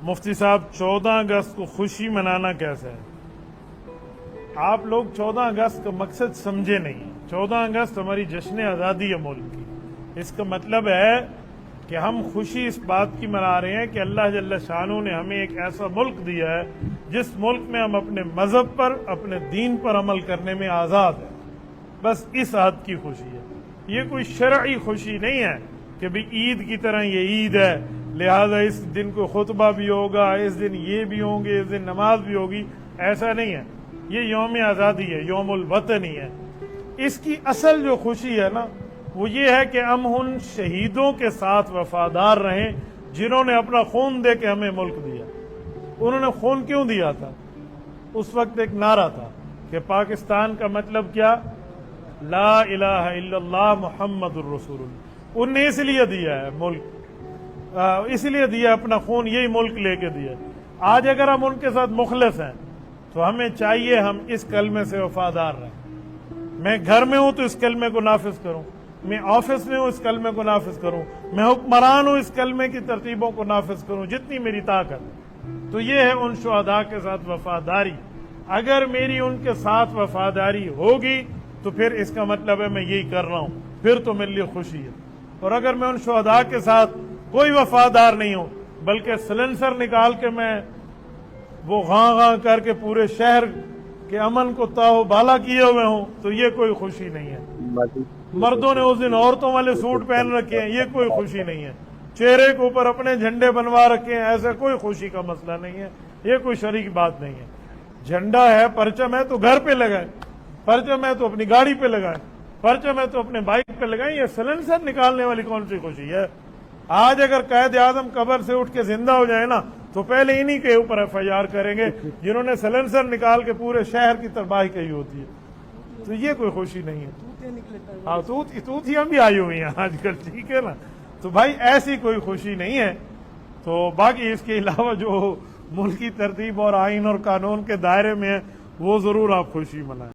مفتی صاحب 14 اگست کو خوشی منانا کیسا ہے؟ آپ لوگ 14 اگست کا مقصد سمجھے نہیں۔ 14 اگست ہماری جشن آزادی ہے ملک کی۔ اس کا مطلب ہے کہ ہم خوشی اس بات کی منا رہے ہیں کہ اللہ جل شانہ نے ہمیں ایک ایسا ملک دیا ہے جس ملک میں ہم اپنے مذہب پر، اپنے دین پر عمل کرنے میں آزاد ہیں۔ بس اس حد کی خوشی ہے۔ یہ کوئی شرعی خوشی نہیں ہے کہ بھی عید کی طرح یہ عید ہے لہذا اس دن کو خطبہ بھی ہوگا، اس دن یہ بھی ہوں گے، اس دن نماز بھی ہوگی۔ ایسا نہیں ہے۔ یہ یوم آزادی ہے، یوم الوطن ہی ہے۔ اس کی اصل جو خوشی ہے نا وہ یہ ہے کہ ہم ان شہیدوں کے ساتھ وفادار رہیں جنہوں نے اپنا خون دے کے ہمیں ملک دیا۔ انہوں نے خون کیوں دیا تھا؟ اس وقت ایک نعرہ تھا کہ پاکستان کا مطلب کیا؟ لا الہ الا اللہ محمد الرسول اللہ۔ انہوں نے اس لیے دیا ہے ملک، اس لیے دیا اپنا خون، یہی ملک لے کے دیا۔ آج اگر ہم ان کے ساتھ مخلص ہیں تو ہمیں چاہیے ہم اس کلمے سے وفادار رہیں۔ میں گھر میں ہوں تو اس کلمے کو نافذ کروں، میں آفس میں ہوں اس کلمے کو نافذ کروں، میں حکمران ہوں اس کلمے کی ترتیبوں کو نافذ کروں جتنی میری طاقت ہے۔ تو یہ ہے ان شہداء کے ساتھ وفاداری۔ اگر میری ان کے ساتھ وفاداری ہوگی تو پھر اس کا مطلب ہے میں یہی کر رہا ہوں، پھر تو میرے لیے خوشی ہے۔ اور اگر میں ان شہداء کے ساتھ کوئی وفادار نہیں ہوں بلکہ سلنسر نکال کے میں وہ غاں غاں کر کے پورے شہر کے امن کو تاو بالا کیے ہوئے ہوں تو یہ کوئی خوشی نہیں ہے۔ مردوں نے اس دن عورتوں والے سوٹ پہن رکھے ہیں، یہ کوئی خوشی نہیں ہے۔ چہرے کے اوپر اپنے جھنڈے بنوا رکھے ہیں، ایسا کوئی خوشی کا مسئلہ نہیں ہے، یہ کوئی شرعی کی بات نہیں ہے۔ جھنڈا ہے، پرچم ہے تو گھر پہ لگائیں، پرچم ہے تو اپنی گاڑی پہ لگائیں، پرچم ہے تو اپنے بائک پہ لگائیں۔ یہ سلنسر نکالنے والی کون سی خوشی ہے؟ آج اگر قائد اعظم قبر سے اٹھ کے زندہ ہو جائے نا تو پہلے انہی کے اوپر ایف آئی آر کریں گے جنہوں نے سلنسر نکال کے پورے شہر کی تباہی کی ہوتی ہے۔ تو یہ کوئی خوشی نہیں ہے۔ ہاں توتیاں بھی آئی ہوئی ہیں آج کل، ٹھیک ہے نا۔ تو بھائی ایسی کوئی خوشی نہیں ہے۔ تو باقی اس کے علاوہ جو ملکی ترتیب اور آئین اور قانون کے دائرے میں ہے وہ ضرور آپ خوشی منائیں۔